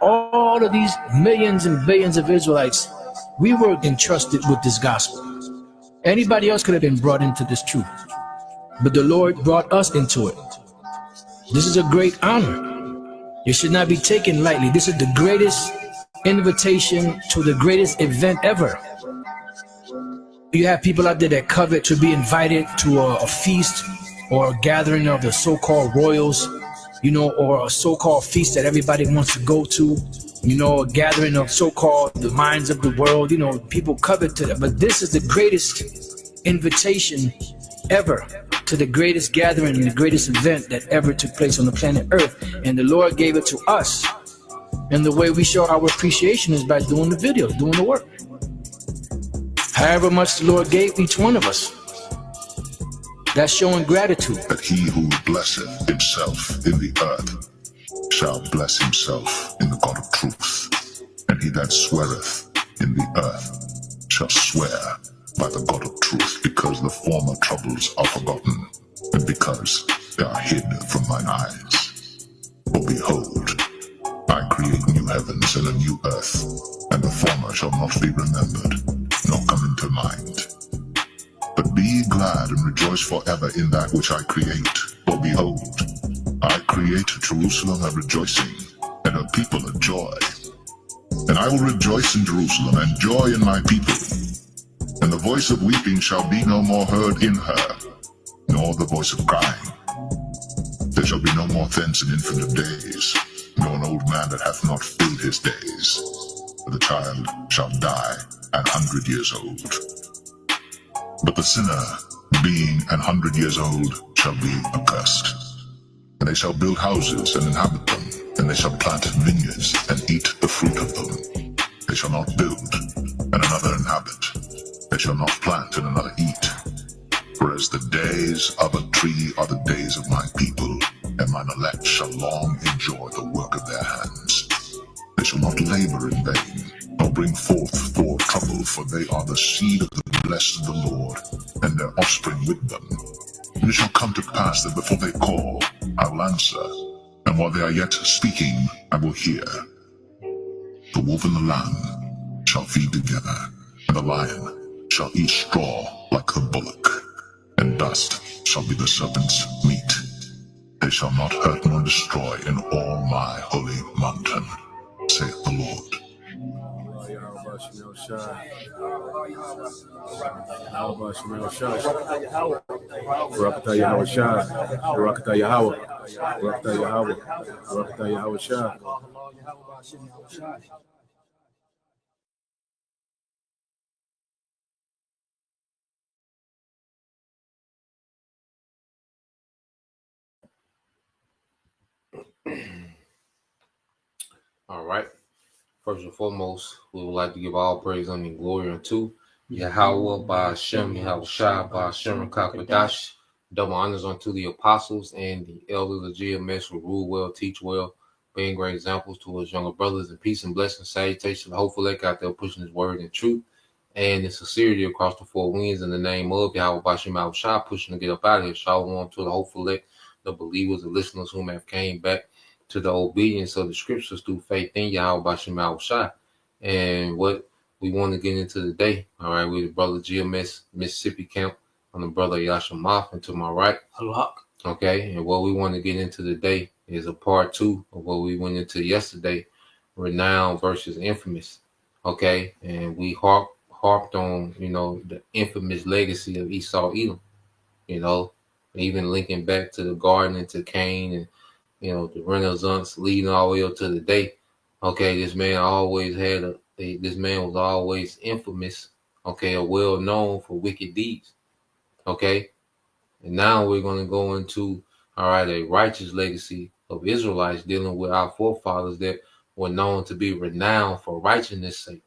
all of these millions and billions of Israelites, we were entrusted with this gospel. Anybody else could have been brought into this truth, but the Lord brought us into it. This is a great honor. It should not be taken lightly. This is the greatest invitation to the greatest event ever. You have people out there that covet to be invited to a feast or a gathering of the so-called royals, or a so-called feast that everybody wants to go to, a gathering of so-called the minds of the world. People covet to that. But this is the greatest invitation ever to the greatest gathering and the greatest event that ever took place on the planet Earth. And the Lord gave it to us. And the way we show our appreciation is by doing the videos, doing the work. However much the Lord gave each one of us, that's showing gratitude. That he who blesseth himself in the earth shall bless himself in the God of truth. And he that sweareth in the earth shall swear by the God of truth, because the former troubles are forgotten, and because they are hid from mine eyes. For behold, I create new heavens and a new earth, and the former shall not be remembered, nor come into mind. But be ye glad and rejoice forever in that which I create. For behold, I create Jerusalem a rejoicing, and her people a joy. And I will rejoice in Jerusalem, and joy in my people. And the voice of weeping shall be no more heard in her, nor the voice of crying. There shall be no more thence an infant of days, nor an old man that hath not filled his days. For the child shall die 100 years old. But the sinner, being 100 years old, shall be accursed. And they shall build houses and inhabit them, and they shall plant vineyards and eat the fruit of them. They shall not build, and another inhabit. They shall not plant, and another eat. For as the days of a tree are the days of my people, and mine elect shall long enjoy the work of their hands. They shall not labor in vain, nor bring forth for trouble, for they are the seed of the blessed of the Lord, and their offspring with them. And it shall come to pass that before they call, I will answer, and while they are yet speaking, I will hear. The wolf and the lamb shall feed together, and the lion shall eat straw like the bullock, and dust shall be the serpent's meat. They shall not hurt nor destroy in all my holy mountain, saith the Lord. All right. First and foremost, we would like to give all praise and glory unto Yahweh by Hashem, Yahweh Shai by Hashem Kakadash. Double honors unto the apostles and the elders of GMS who rule well, teach well, being great examples to his younger brothers, and peace and blessings, salutation, hopefully out there pushing his word in truth and in sincerity across the four winds in the name of Yahweh by Hashem, Yahweh Shai, pushing to get up out of here. Shalom to the hopefully, the believers, the listeners whom have came back to the obedience of the scriptures through faith in Yahweh by Hashem, Yahweh Shai. And what we want to get into today, all right, with the brother GMS Mississippi Camp on the brother Yasha Moff, and to my right, Halak. Okay, and what we want to get into today is a part 2 of what we went into yesterday, Renown versus Infamous. Okay, and we harped on, the infamous legacy of Esau Edom, even linking back to the garden and to Cain and, the Renaissance leading all the way up to the day. Okay, this man always had this man was always infamous, okay, or well known for wicked deeds. Okay, and now we're going to go into, a righteous legacy of Israelites dealing with our forefathers that were known to be renowned for righteousness' sake.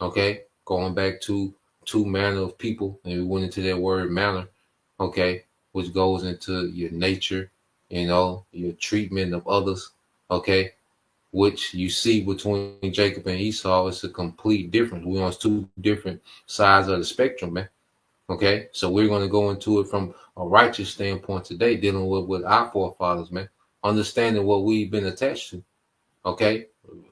Okay, going back to two manner of people, and we went into that word manner, okay, which goes into your nature, your treatment of others, okay, which you see between Jacob and Esau. It's a complete difference. We're on two different sides of the spectrum, man. Okay, so we're going to go into it from a righteous standpoint today, dealing with our forefathers, man, understanding what we've been attached to, okay,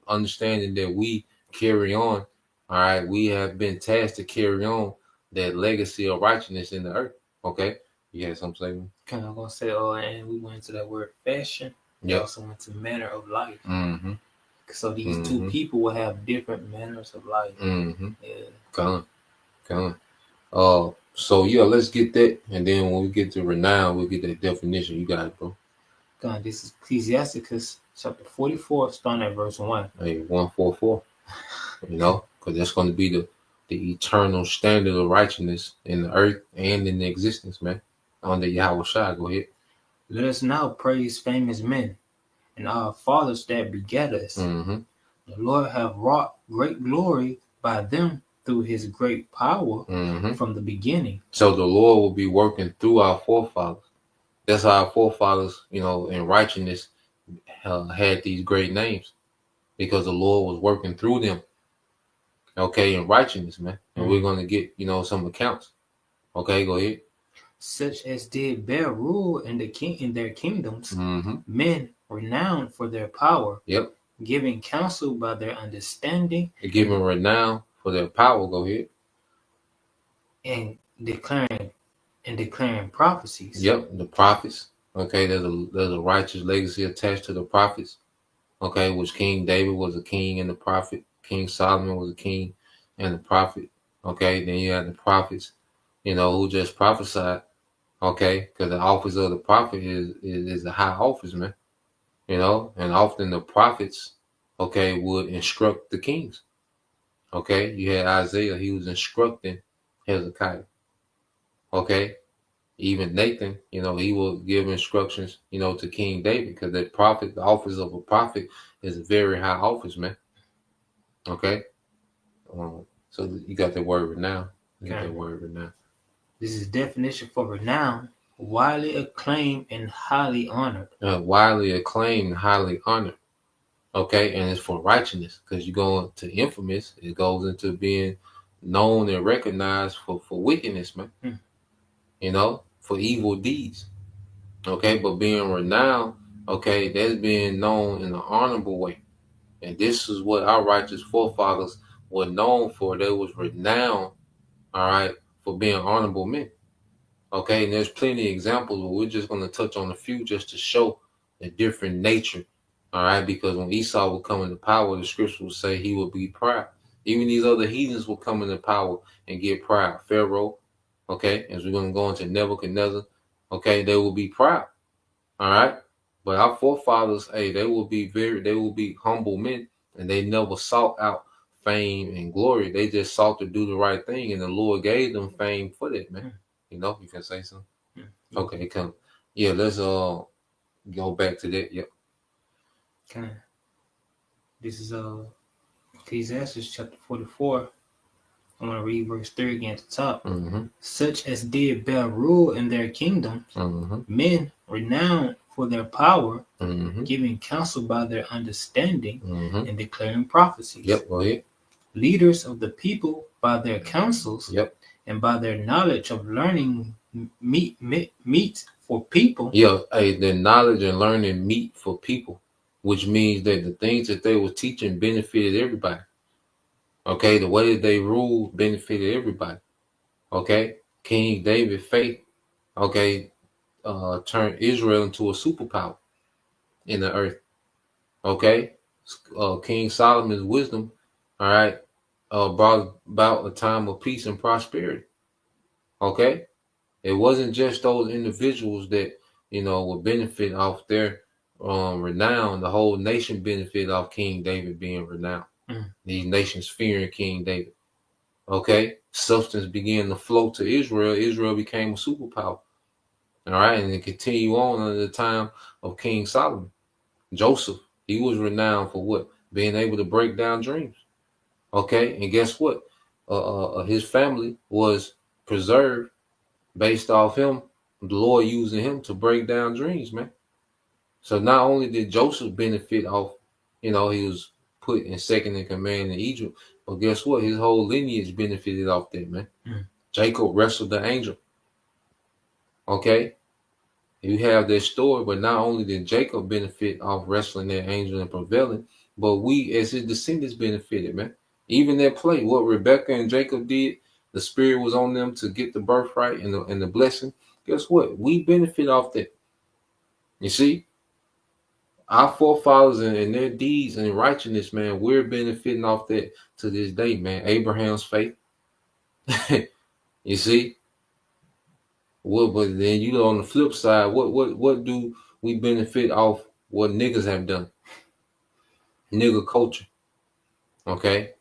understanding that we carry on. All right, we have been tasked to carry on that legacy of righteousness in the earth. Okay, you had something to say? Kind of gonna say, oh, and we went into that word fashion. We Yep. also went to manner of life. Mm-hmm. So these two people will have different manners of life. Mm-hmm. Yeah. Come on. So yeah, let's get that, and then when we get to renown, we'll get that definition. You got it, bro. God, this is Ecclesiasticus chapter 44, starting at verse 1. Hey, 144. You know, because that's going to be the eternal standard of righteousness in the earth and in the existence, man. Under Yahweh Shai, go ahead. Let us now praise famous men and our fathers that begat us. Mm-hmm. The Lord have wrought great glory by them through his great power from the beginning. So the Lord will be working through our forefathers. That's how our forefathers, you know, in righteousness had these great names, because the Lord was working through them. Okay, in righteousness, man. And we're going to get, you know, some accounts. Okay, go ahead. Such as did bear rule in their kingdoms, men renowned for their power. Yep. Giving counsel by their understanding. Giving renown for their power. Go ahead. And declaring prophecies. Yep, the prophets. Okay, there's a righteous legacy attached to the prophets. Okay, which King David was a king and a prophet. King Solomon was a king and a prophet. Okay, then you have the prophets, you know, who just prophesied. Okay, because the office of the prophet is a high office, man. You know, and often the prophets, okay, would instruct the kings. Okay, you had Isaiah, he was instructing Hezekiah. Okay, even Nathan, you know, he will give instructions, you know, to King David, because the prophet, the office of a prophet is a very high office, man. Okay, so you got that word renown. You got that word renown. This is definition for renown: widely acclaimed and highly honored. Widely acclaimed and highly honored. Okay, and it's for righteousness, because you go to infamous, it goes into being known and recognized for wickedness, man. You know, for evil deeds. Okay, but being renowned, okay, that's being known in an honorable way. And this is what our righteous forefathers were known for. They was renowned, all right, for being honorable men. Okay, and there's plenty of examples, but we're just going to touch on a few just to show the different nature. All right, because when Esau would come into power, the scripture will say he would be proud. Even these other heathens will come into power and get proud. Pharaoh, okay, as we're going to go into Nebuchadnezzar, okay, they will be proud. All right, but our forefathers, hey, they will be humble men, and they never sought out fame and glory. They just sought to do the right thing, and the Lord gave them fame for that, man. You know, you can say something. Okay, come. Yeah, let's go back to that. Yep. Okay. This is Ecclesiastes chapter 44. I'm going to read verse 3 again at the top. Such as did bear rule in their kingdoms, men renowned for their power, giving counsel by their understanding, and declaring prophecies. Yep, go ahead. Leaders of the people by their counsels, yep, and by their knowledge of learning meat for people. Yeah, hey, the knowledge and learning meat for people, which means that the things that they were teaching benefited everybody. Okay, the way that they ruled benefited everybody. Okay, King David's faith, okay, turned Israel into a superpower in the earth. Okay, King Solomon's wisdom, all right, brought about a time of peace and prosperity. Okay, it wasn't just those individuals that, you know, would benefit off their renown. The whole nation benefited off King David being renowned. These nations fearing King David. Okay, substance began to flow to Israel. Israel became a superpower. All right, and it continued on under the time of King Solomon. Joseph, he was renowned for what? Being able to break down dreams. Okay, and guess what? His family was preserved based off him, the Lord using him to break down dreams, man. So not only did Joseph benefit off, you know, he was put in second in command in Egypt, but guess what? His whole lineage benefited off that, man. Jacob wrestled the angel. Okay, you have that story, but not only did Jacob benefit off wrestling that angel and prevailing, but we as his descendants benefited, man. Even that play, what Rebecca and Jacob did, the spirit was on them to get the birthright and the blessing. Guess what? We benefit off that. You see, our forefathers and their deeds and righteousness, man, we're benefiting off that to this day, man. Abraham's faith. You see, but then you know on the flip side, what do we benefit off what niggas have done? Nigga culture. Okay.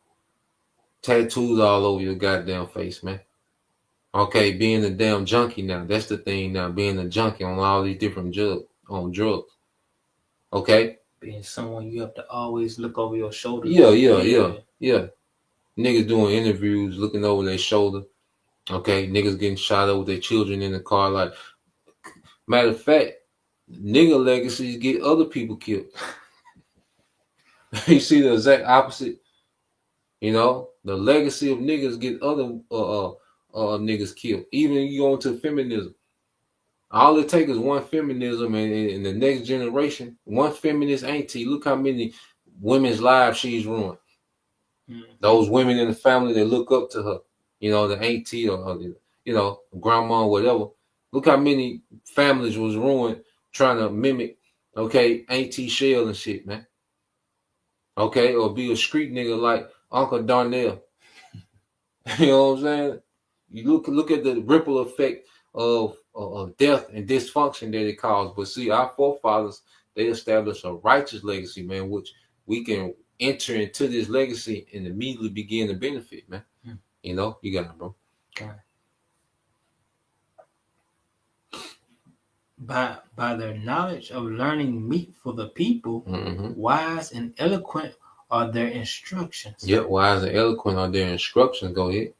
Tattoos all over your goddamn face, man. Okay, being a damn junkie now. That's the thing now, being a junkie on all these different drugs. Okay? Being someone you have to always look over your shoulder. Yeah. Niggas doing interviews, looking over their shoulder. Okay, niggas getting shot up with their children in the car. Like, matter of fact, nigga legacies get other people killed. You see the exact opposite. You know, the legacy of niggas get other niggas killed. Even you go into feminism. All it takes is one feminism and the next generation, one feminist auntie. Look how many women's lives she's ruined. Mm-hmm. Those women in the family that look up to her, you know, the auntie or you know, grandma or whatever. Look how many families was ruined trying to mimic, okay, Auntie Shell and shit, man. Okay, or be a street nigga like Uncle Darnell. You know what I'm saying? You look at the ripple effect of death and dysfunction that it caused. But see, our forefathers, they established a righteous legacy, man, which we can enter into this legacy and immediately begin to benefit, man. Mm. You know, you got it, bro. Okay. By their knowledge of learning meet for the people, mm-hmm. wise and eloquent are their instructions. Yep, wise and eloquent are their instructions. Go ahead.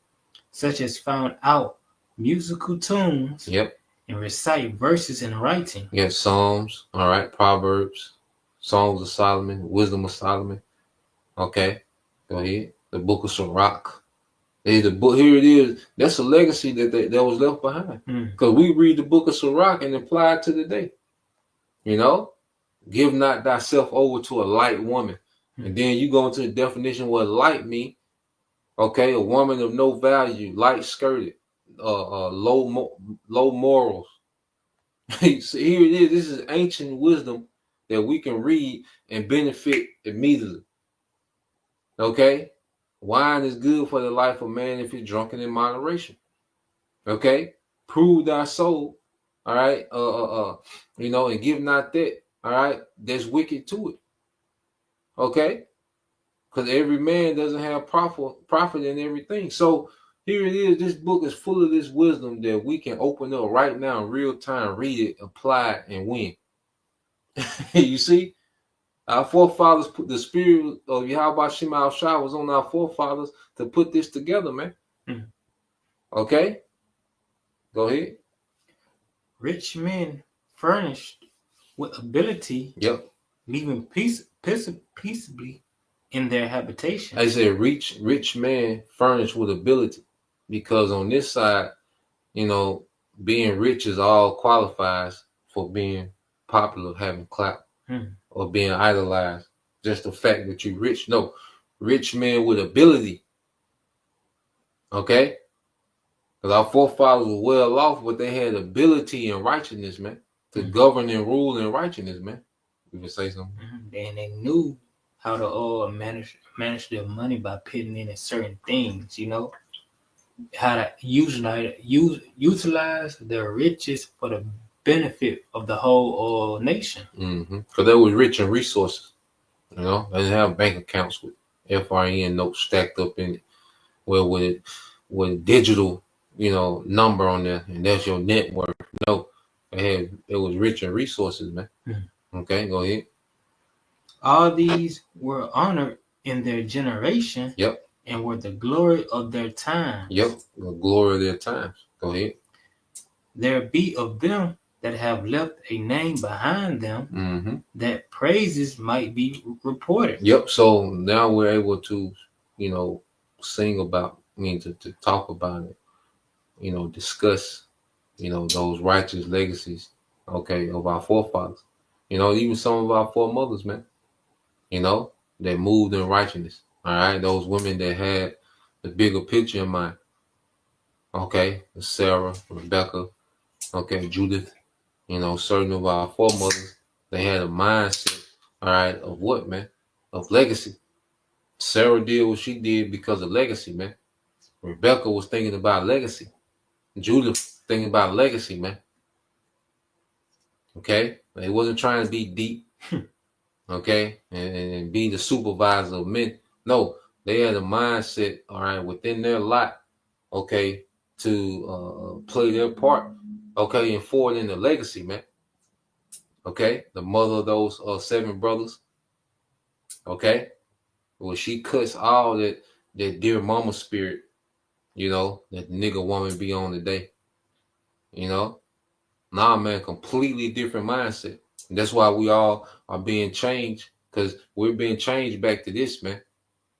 Such as found out musical tunes. Yep. And recite verses in writing. Yes, Psalms, all right, Proverbs, Songs of Solomon, Wisdom of Solomon. Okay, go ahead. The Book of Sirach. The book, here it is. That's a legacy that was left behind. Because we read the Book of Sirach and apply it to the day. You know, give not thyself over to a light woman. And then you go into the definition of what light mean. Okay, a woman of no value, light skirted, low morals. So here it is. This is ancient wisdom that we can read and benefit immediately. Okay, wine is good for the life of man if it's drunken in moderation. Okay, prove thy soul. All right, you know, and give not that. All right, that's wicked to it. Okay. Because every man doesn't have profit in everything. So here it is. This book is full of this wisdom that we can open up right now in real time, read it, apply it, and win. You see, our forefathers put the spirit of Yahweh Shema Shah was on our forefathers to put this together, man. Mm-hmm. Okay, go ahead. Rich men furnished with ability. Yep. Living peaceably in their habitation. I said rich man furnished with ability, because on this side, you know, being rich is all qualifies for being popular, having clout, or being idolized. Just the fact that you're rich. No, rich man with ability. Okay? Because our forefathers were well off, but they had ability and righteousness, man, to govern and rule in righteousness, man. You can say something. And they knew how to manage their money by putting in certain things, you know, how to utilize their riches for the benefit of the whole nation. Because they were rich in resources, you know. They didn't have bank accounts with FRN notes stacked up in it, well, with digital, you know, number on there, and that's your net worth. No, it was rich in resources, man. Okay, go ahead. All these were honored in their generation. Yep. And were the glory of their times. Yep, the glory of their times. Go ahead. There be of them that have left a name behind them, that praises might be reported. Yep. So now we're able to, you know, sing about, to talk about it, you know, discuss, you know, those righteous legacies, okay, of our forefathers. You know, even some of our foremothers, man. You know, that moved in righteousness. All right, those women that had the bigger picture in mind. Okay, Sarah, Rebecca, okay, Judith, certain of our foremothers, they had a mindset, all right, of what, man? Of legacy. Sarah did what she did because of legacy, man. Rebecca was thinking about legacy. Judith thinking about legacy, man. Okay? They wasn't trying to be deep, okay, and be the supervisor of men. No, they had a mindset, all right, within their lot, okay, to play their part, okay, and forward in the legacy, man. Okay, the mother of those 7 brothers, okay, well, she cuts all that dear mama spirit, that the nigga woman be on today, Nah, man, completely different mindset. And that's why we all are being changed, because we're being changed back to this, man.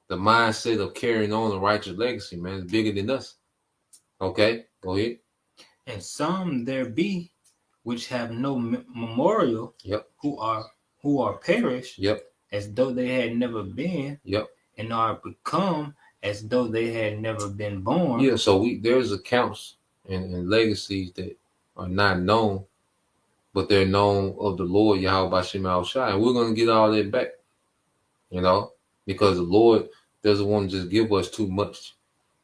The mindset of carrying on the righteous legacy, man, is bigger than us. Okay, go ahead. And some there be which have no memorial, Yep. who are perished, Yep. as though they had never been, Yep. and are become as though they had never been born. Yeah, so there's accounts and legacies that are not known, but they're known of the Lord Yahweh Bashim Al Shai. And we're going to get all that back, because the Lord doesn't want to just give us too much,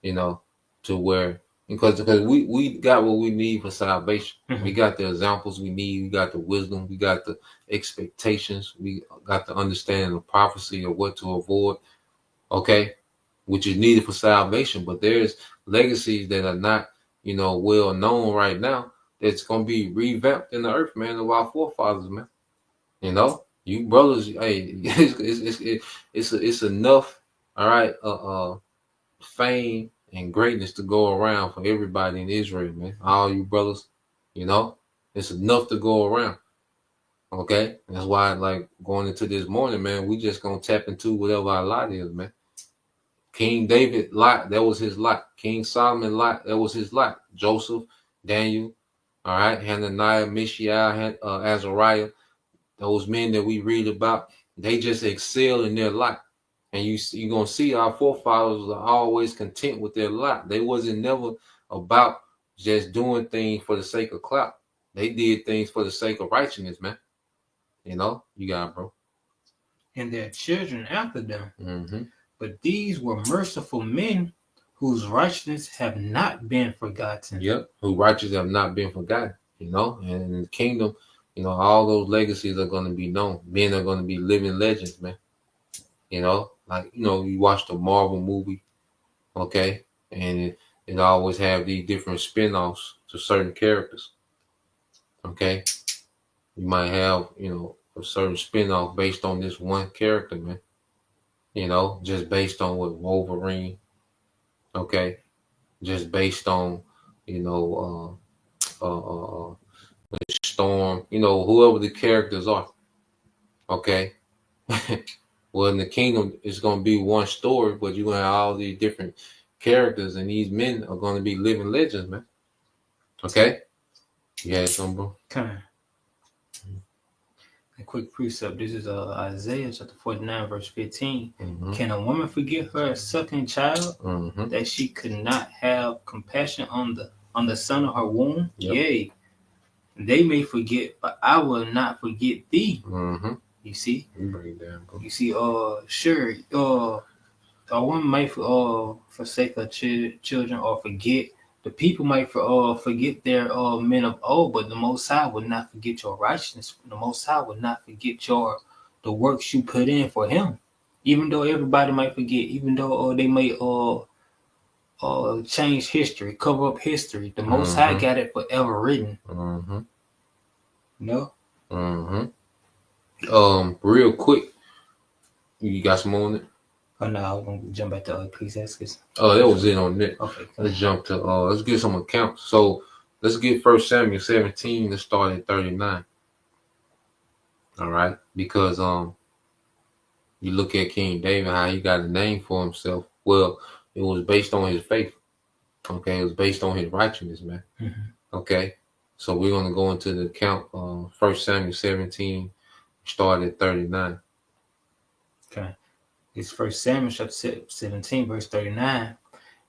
to where, because we got what we need for salvation. Mm-hmm. We got the examples we need. We got the wisdom. We got the expectations. We got the understanding of prophecy of what to avoid, okay, which is needed for salvation. But there's legacies that are not, well known right now, that's going to be revamped in the earth, man, of our forefathers, man. You brothers, hey, it's enough, all right, fame and greatness to go around for everybody in Israel, man. All you brothers, it's enough to go around. Okay, that's why, like, going into this morning, man, we just gonna tap into whatever our lot is, man. King David lot, that was his lot. King Solomon lot, that was his lot. Joseph, Daniel, all right, Hananiah, Mishael, Azariah, those men that we read about, they just excel in their lot. And you're going to see our forefathers are always content with their lot. They wasn't never about just doing things for the sake of clout. They did things for the sake of righteousness, man. You got it, bro. And their children after them. Mm-hmm. But these were merciful men whose righteousness have not been forgotten. Yep, whose righteousness have not been forgotten, and in the kingdom, all those legacies are going to be known. Men are going to be living legends, man. Like, you watch the Marvel movie, okay, and it always have these different spin-offs to certain characters, okay. You might have, a certain spin-off based on this one character, man, just based on what Wolverine, okay, just based on, Storm, whoever the characters are, okay. Well, in the kingdom, it's going to be one story, but you're going to have all these different characters, and these men are going to be living legends, man. Okay? Yeah, something, bro. Okay. A quick precept. This is Isaiah chapter 49, verse 15. Mm-hmm. Can a woman forget her suckling child, mm-hmm. that she could not have compassion on the son of her womb? Yep. Yea, they may forget, but I will not forget thee. Mm-hmm. You see? You bring it down, bro. You see, sure, a woman might forsake her children or forget. The people might forget their men of old, but the Most High would not forget your righteousness. The Most High would not forget the works you put in for Him. Even though everybody might forget, even though they may change history, cover up history, the Most Mm-hmm. High got it forever written. Mm-hmm. No. Mm-hmm. Real quick, you got some on it? Oh no, I was gonna jump back to Ecclesiastes. Oh, that was it on that. Okay. Let's jump to let's get some accounts. So let's get 1 Samuel 17. Let's start at 39. All right, because you look at King David, how he got a name for himself. Well, it was based on his faith. Okay, it was based on his righteousness, man. Mm-hmm. Okay, so we're gonna go into the account 1 Samuel 17, start at 39. Okay. It's 1 Samuel chapter 17, verse 39.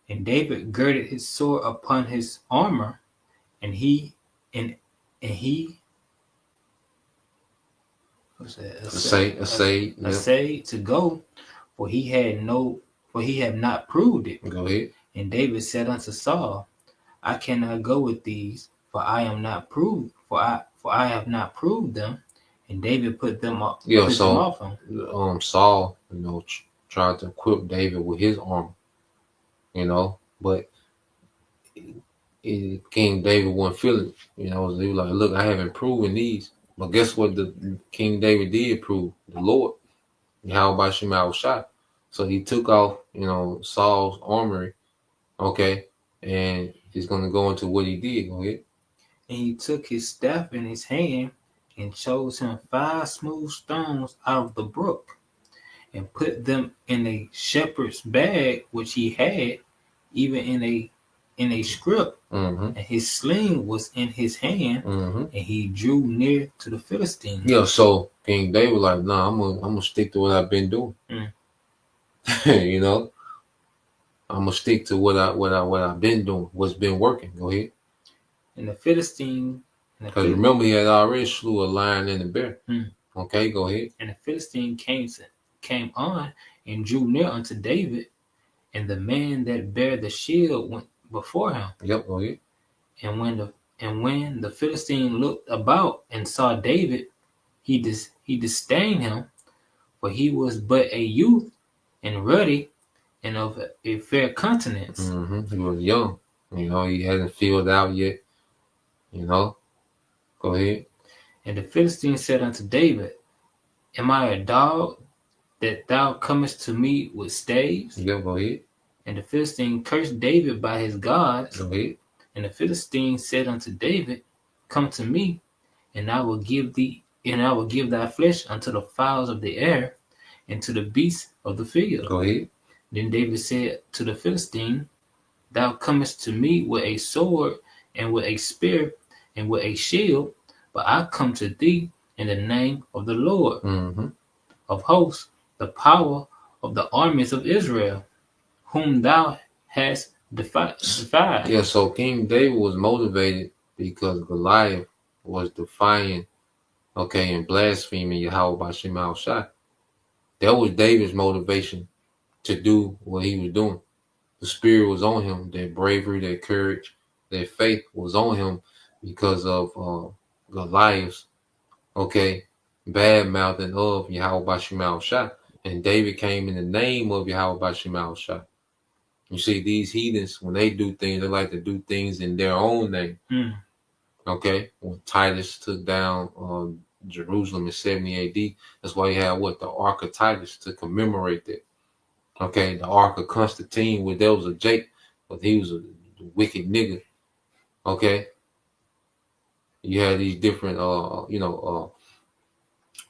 And David girded his sword upon his armor, and he what's that? Essayed to go, for he had not proved it. Go ahead. And David said unto Saul, I cannot go with these, for I am not proved, for I have not proved them. And David put them off him. Saul, tried to equip David with his armor, but King David wasn't feeling it. He was like, look, I haven't proven these. But guess what the King David did prove? The Lord. How about Shema shot? So he took off, Saul's armory, okay, and he's going to go into what he did. Go ahead. And he took his staff in his hand and chose him 5 smooth stones out of the brook and put them in a shepherd's bag, which he had, even in a scrip. And his sling was in his hand, and he drew near to the Philistine. Yeah, so King David like, nah, I'm gonna stick to what I've been doing. I'm gonna stick to what I've been doing, what's been working. Go ahead. And the Philistine, because remember he had already slew a lion and a bear. Okay, go ahead. And the Philistine came on and drew near unto David, and the man that bare the shield went before him. Yep, go ahead. And when the Philistine looked about and saw David, he disdained him, for he was but a youth and ruddy and of a fair countenance. He was young. He hadn't filled out yet. Go ahead. And the Philistine said unto David, Am I a dog that thou comest to me with staves? Yeah, go ahead. And the Philistine cursed David by his gods. Go ahead. And the Philistine said unto David, Come to me, and I will give thy flesh unto the fowls of the air, and to the beasts of the field. Go ahead. Then David said to the Philistine, Thou comest to me with a sword, and with a spear, and with a shield, but I come to thee in the name of the Lord of hosts, the power of the armies of Israel, whom thou hast defied. Yeah, so King David was motivated because Goliath was defying, and blaspheming Yahweh by Shema Shai. That was David's motivation to do what he was doing. The spirit was on him, that bravery, that courage, that faith was on him because of Goliath's, bad mouthing of Yahweh by Shema Shai. And David came in the name of Yahweh by Shema Shai. You see, these heathens, when they do things, they like to do things in their own name. When Titus took down Jerusalem in 70 AD, that's why you had the Ark of Titus to commemorate that. The Ark of Constantine, where there was a Jake, but he was a wicked nigga. You had these different,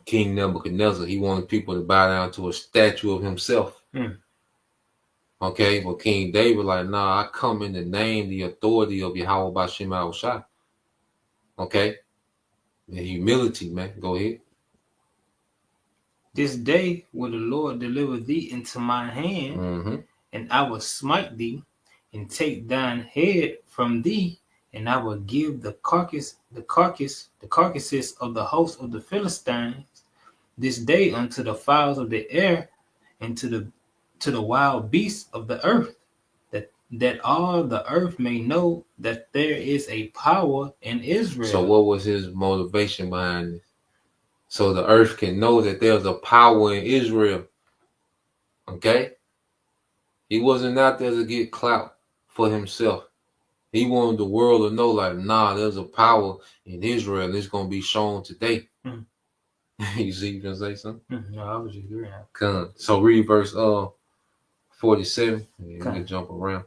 King Nebuchadnezzar, he wanted people to bow down to a statue of himself. But King David like, nah, I come in the name, the authority of Yahweh by Shema Shai. The humility, man. Go ahead. This day will the Lord deliver thee into my hand, and I will smite thee and take thine head from thee, and I will give the carcasses of the host of the Philistines this day unto the fowls of the air, and to the wild beasts of the earth, that all the earth may know that there is a power in Israel. So what was his motivation behind this? So the earth can know that there's a power in Israel. He wasn't out there to get clout for himself. He wanted the world to know, like, nah, there's a power in Israel, and it's going to be shown today. You see, you going to say something? No, I was just agreeing. So read verse 47. We can jump around.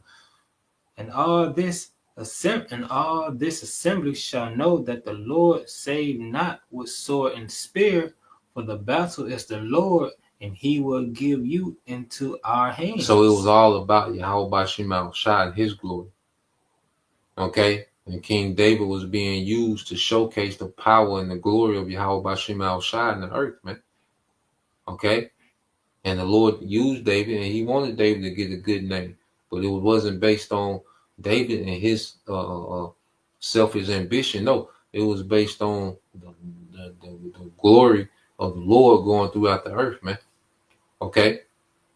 And all this assembly shall know that the Lord saved not with sword and spear, for the battle is the Lord, and he will give you into our hands. So it was all about Yahweh by Shema Shai and his glory. And King David was being used to showcase the power and the glory of Yahweh by Shema Shai in the earth, man. And the Lord used David, and he wanted David to get a good name. But it wasn't based on David and his selfish ambition. No, it was based on the glory of the Lord going throughout the earth, man. Okay?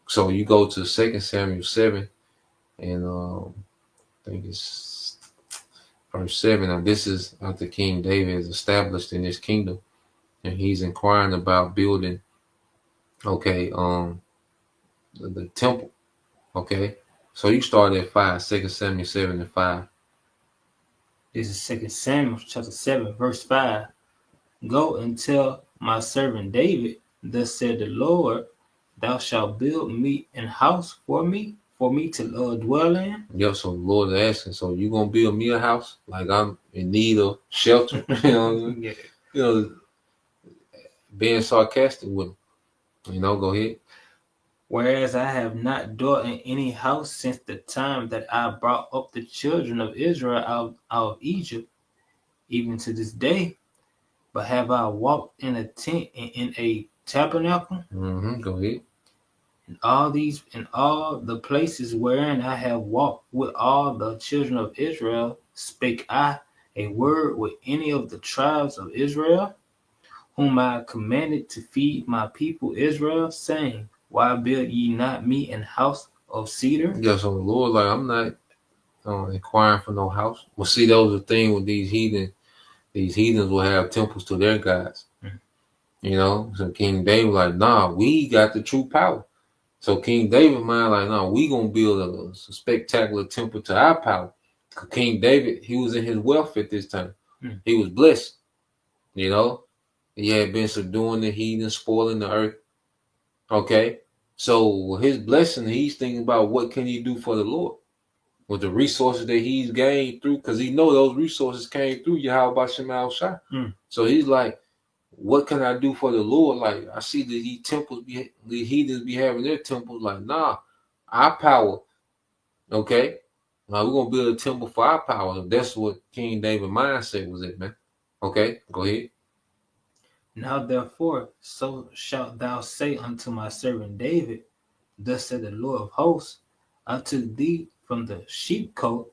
So you go to 2 Samuel 7, and I think it's verse 7. Now, this is after King David is established in his kingdom, and he's inquiring about building, okay, the temple. Okay, so you start at 5, 2 Samuel 7 and 5. This is 2 Samuel chapter 7, verse 5. Go and tell my servant David, thus said the Lord, thou shalt build me an house for me to dwell in. Yep, so the Lord is asking, so you gonna build me a house? Like I'm in need of shelter, you know, Yeah. you know, being sarcastic with him. You know, go ahead. Whereas I have not dwelt in any house since the time that I brought up the children of Israel out of Egypt, even to this day, but have I walked in a tent and in a tabernacle? Go ahead. In all the places wherein I have walked with all the children of Israel, spake I a word with any of the tribes of Israel, whom I commanded to feed my people Israel, saying, why build ye not me an house of cedar? Yeah, so the Lord, like, I'm not inquiring for no house. Well, see, that was the thing with these heathens. These heathens will have temples to their gods. You know, so King David, like, nah, we got the true power. So King David mind, like, nah, we gonna build a spectacular temple to our power. King David, he was in his wealth at this time. He was blessed. You know, he had been subduing the heathen, spoiling the earth. Okay, so his blessing, he's thinking about what can he do for the Lord with the resources that he's gained through, because he know those resources came through Yahweh Shema Shai. So he's like, what can I do for the Lord? Like, I see that these temples the heathens be having their temples. Like, nah, our power. Okay, now we're gonna build a temple for our power. That's what King David mindset was it, man. Okay, go ahead. Now therefore, so shalt thou say unto my servant David, thus said the Lord of hosts, I took thee from the sheepcote,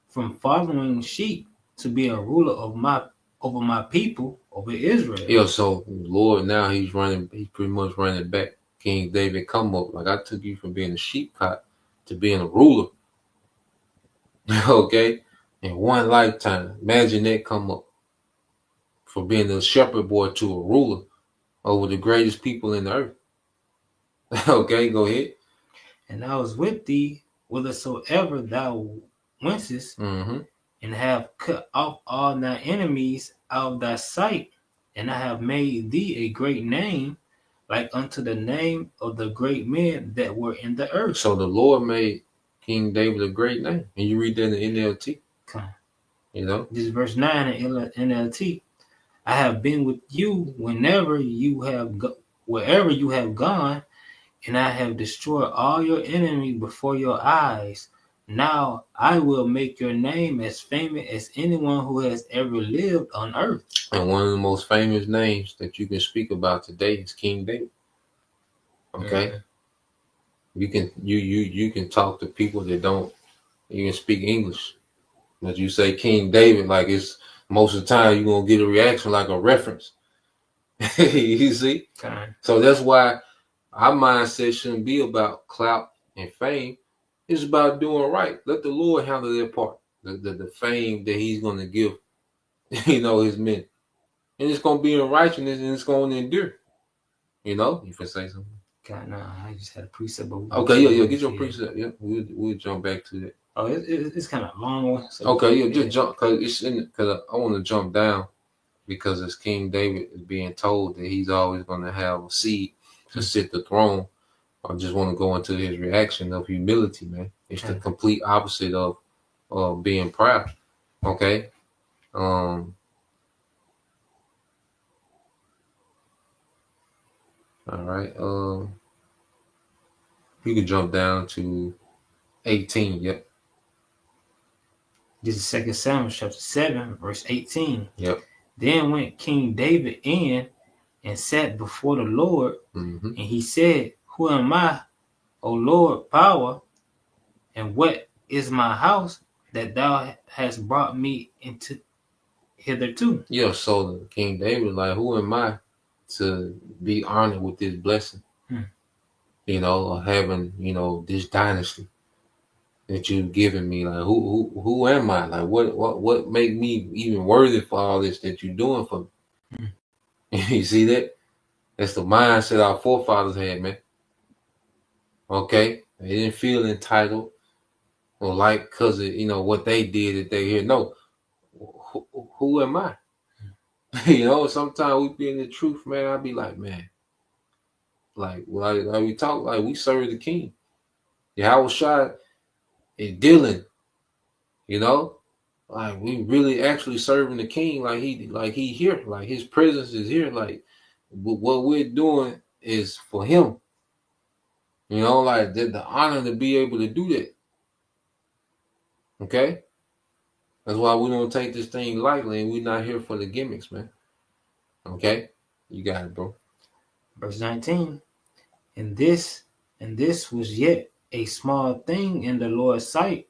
from following sheep, to be a ruler over my people, over Israel. Yeah, so Lord, now he's pretty much running back. King David come up, like, I took you from being a sheepcote to being a ruler. Okay, in one lifetime. Imagine that come up, from being a shepherd boy to a ruler over the greatest people in the earth. Okay, go ahead. And I was with thee whithersoever thou wentest, and have cut off all thy enemies out of thy sight, and I have made thee a great name, like unto the name of the great men that were in the earth. So the Lord made King David a great name. And you read that in the NLT. Okay. You know? This is verse 9 in NLT. I have been with you wherever you have gone, and I have destroyed all your enemies before your eyes. Now I will make your name as famous as anyone who has ever lived on earth. And one of the most famous names that you can speak about today is King David. Okay? You can talk to people that don't even speak English. But you say King David, like, it's most of the time you're gonna get a reaction like a reference. You see? Okay. So that's why our mindset shouldn't be about clout and fame. It's about doing right. Let the Lord handle their part. The fame that he's going to give, his men. And it's going to be in righteousness and it's going to endure. You can say something. God, no, I just had a precept. Okay, yeah, get your precept. Yeah, we'll jump back to that. Oh, it's kind of a long one. So okay, yeah, just jump, because I want to jump down, because as King David is being told that he's always going to have a seed to sit the throne. I just want to go into his reaction of humility, man. It's the complete opposite of being proud. Okay. All right. You can jump down to 18. Yep. This is 2 Samuel chapter 7, verse 18. Yep. Then went King David in and sat before the Lord. Mm-hmm. And he said, Who am I, O Lord, power? And what is my house that thou hast brought me into hitherto? Yeah, so King David, like, who am I to be honored with this blessing? You know, or having, you know, this dynasty that you've given me. Like, who am I? Like, what make me even worthy for all this that you're doing for me? You see that? That's the mindset our forefathers had, man. Okay, they didn't feel entitled or like because of, you know, what they did that they here. No, who am I? You know, sometimes we be in the truth, man. I be like, man, like we talk, like we serve the King. Yeah, I was shot in Dylan. You know, like we really actually serving the King. Like he here. Like his presence is here. Like what we're doing is for him. You know, like the honor to be able to do that. Okay, that's why we don't take this thing lightly, and we're not here for the gimmicks, man. Okay, you got it, bro. Verse 19. And this was yet a small thing in the Lord's sight,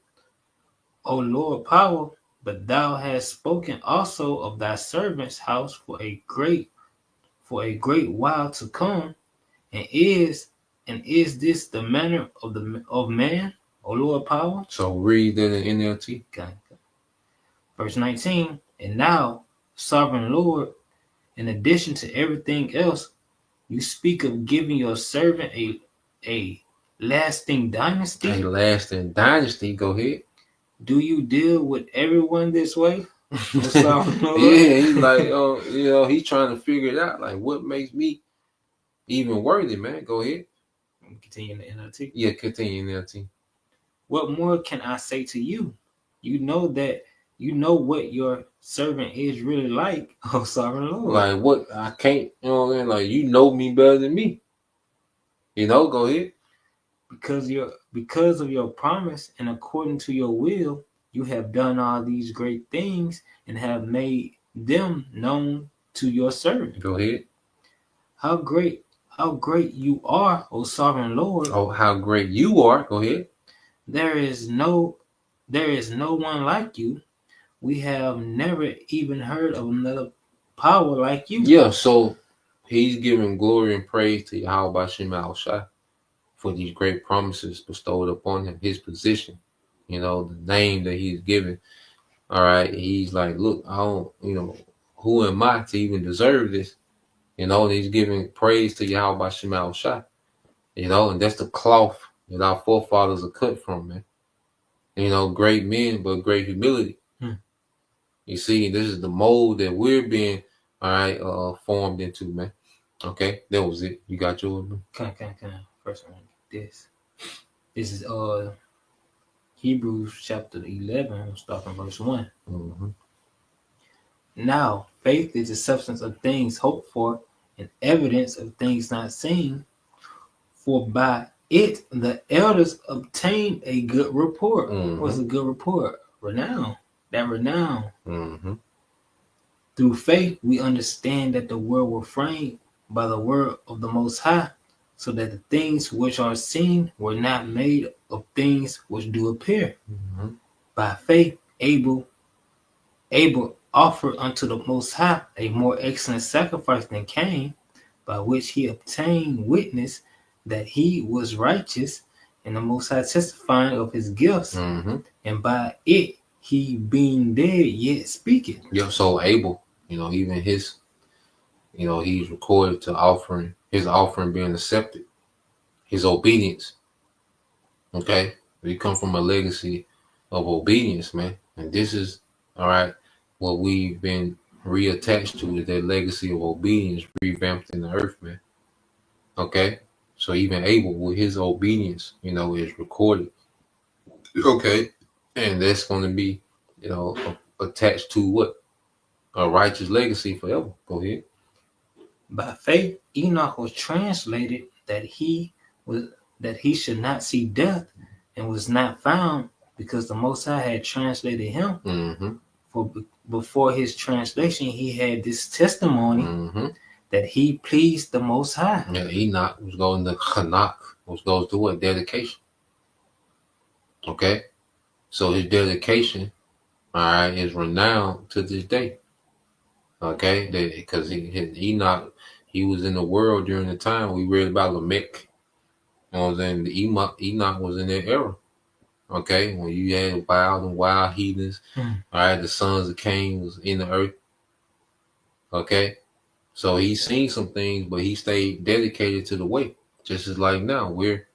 O Lord power, but thou hast spoken also of thy servant's house for a great while to come, and is this the manner of man, O Lord power? So read that in NLT. Okay. Verse 19. And now, sovereign Lord, in addition to everything else, you speak of giving your servant a lasting dynasty. A lasting dynasty. Go ahead. Do you deal with everyone this way? Yeah, he's like, you know, he's trying to figure it out. Like, what makes me even worthy, man? Go ahead. Continue in the NLT. Yeah, continue in the NLT. What more can I say to you? You know what your servant is really like, oh sovereign Lord. Like, what I can't, you know what I mean? Like, you know me better than me. You know, go ahead. Because of your promise and according to your will, you have done all these great things and have made them known to your servant. Go ahead. How great you are, O sovereign Lord. Oh, how great you are. Go ahead. There is no one like you. We have never even heard of another power like you. Yeah, so he's giving glory and praise to Yahweh Bashim Al-Shai for these great promises bestowed upon him, his position, you know, the name that he's given. All right. He's like, look, I don't, you know, who am I to even deserve this? You know, and he's giving praise to Yahweh Bashim Al-Shai. You know, and that's the cloth that our forefathers are cut from, man. You know, great men, but great humility. You see, this is the mold that we're being, all right, formed into, man. Okay, that was it. You got yours, man. Can I first one this? This is Hebrews chapter 11, starting verse 1. Mm-hmm. Now, faith is the substance of things hoped for and evidence of things not seen. For by it the elders obtained a good report. Mm-hmm. What's a good report? Renown. That renown. Mm-hmm. Through faith, we understand that the world was framed by the word of the Most High, so that the things which are seen were not made of things which do appear. Mm-hmm. By faith, Abel offered unto the Most High a more excellent sacrifice than Cain, by which he obtained witness that he was righteous, and the Most High testifying of his gifts, Mm-hmm. and by it he being dead yet speaketh. Yeah, so Abel, you know, even his, you know, he's recorded to his offering being accepted, his obedience. Okay, we come from a legacy of obedience, man, and this is, all right, what we've been reattached to is that legacy of obedience revamped in the earth, man. Okay, so even Abel with his obedience, you know, is recorded. Okay, and that's going to be, you know, attached to what? A righteous legacy forever. Go ahead. By faith, Enoch was translated that he should not see death, and was not found, because the Most High had translated him. Mm-hmm. For before his translation, he had this testimony Mm-hmm. that he pleased the Most High. Yeah, Enoch was going to Hanak, which goes to what? Dedication. Okay? So his dedication, all right, is renowned to this day. Okay? Because Enoch, he was in the world during the time we read about Lamech. You know what I'm saying? Enoch was in that era. Okay? When you had wild heathens, all right, the sons of Cain was in the earth. Okay? So he seen some things, but he stayed dedicated to the way. Just as like now, we're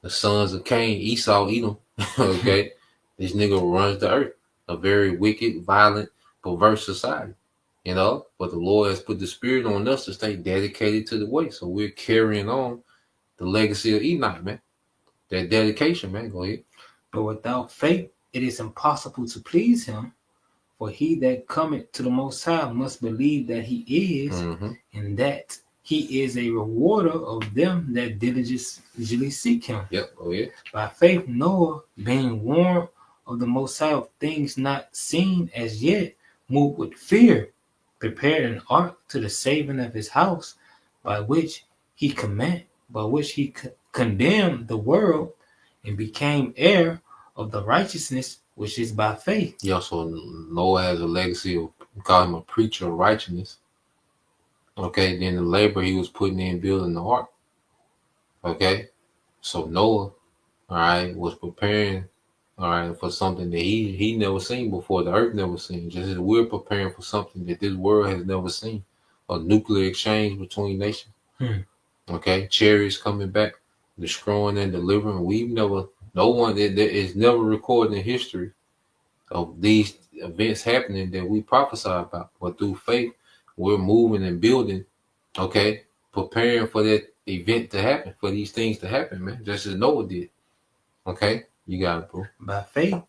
the sons of Cain, Esau, Edom. Okay? This nigga runs the earth. A very wicked, violent, perverse society. You know? But the Lord has put the spirit on us to stay dedicated to the way. So we're carrying on the legacy of Enoch, man. That dedication, man. Go ahead. But without faith, it is impossible to please him. For he that cometh to the Most High must believe that he is, and that he is a rewarder of them that diligently seek him. Yep, go ahead. By faith, Noah, being warned of the Most High of things not seen as yet, moved with fear, prepared an ark to the saving of his house, by which he condemned the world, and became heir of the righteousness which is by faith. Yeah, so Noah has a legacy of, we call him a preacher of righteousness. Okay, then the labor he was putting in building the ark. Okay, so Noah, all right, was preparing, all right, for something that he never seen before, the earth never seen. Just as we're preparing for something that this world has never seen, a nuclear exchange between nations. Okay, chariots coming back, destroying and delivering. There is never recorded in history of these events happening that we prophesy about. But through faith, we're moving and building, okay, preparing for that event to happen, for these things to happen, man, just as Noah did. Okay, you got it, bro. By faith,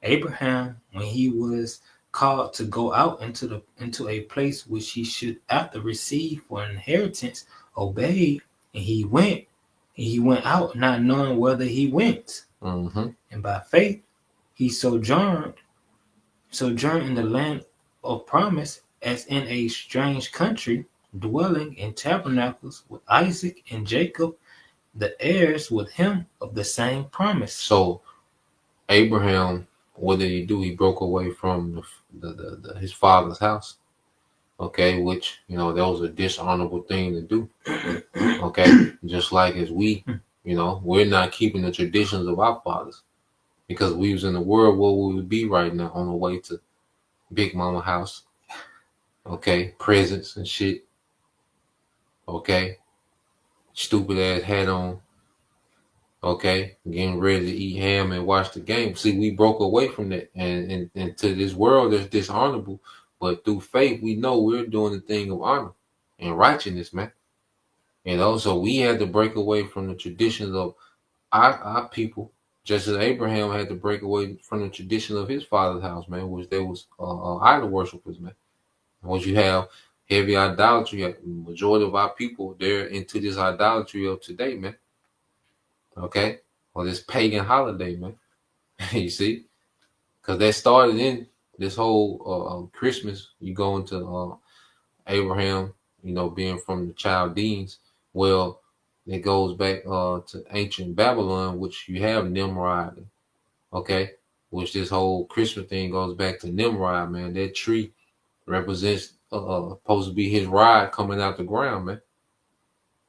Abraham, when he was called to go out into a place which he should after receive for an inheritance, obeyed, and he went out not knowing whither he went. And by faith, he sojourned in the land of promise, as in a strange country, dwelling in tabernacles with Isaac and Jacob, the heirs with him of the same promise. So Abraham, what did he do? He broke away from his father's house. Okay, which, that was a dishonorable thing to do. Okay, just like as we, we're not keeping the traditions of our fathers. Because we was in the world, what would we be right now? On the way to Big Mama house. Okay, presents and shit. Okay, stupid ass hat on. Okay, getting ready to eat ham and watch the game. See, we broke away from that, and to this world that's dishonorable. But through faith, we know we're doing the thing of honor and righteousness, man. So we had to break away from the traditions of our people. Just as Abraham had to break away from the tradition of his father's house, man, which there was idol worshippers, man. Once you have heavy idolatry, the majority of our people, they're into this idolatry of today, man. Okay? Or this pagan holiday, man. You see? Because that started in this whole Christmas. You go into Abraham, being from the Chaldeans. Well, it goes back to ancient Babylon, which you have Nimrod, okay? Which this whole Christmas thing goes back to Nimrod, man. That tree represents supposed to be his rod coming out the ground, man.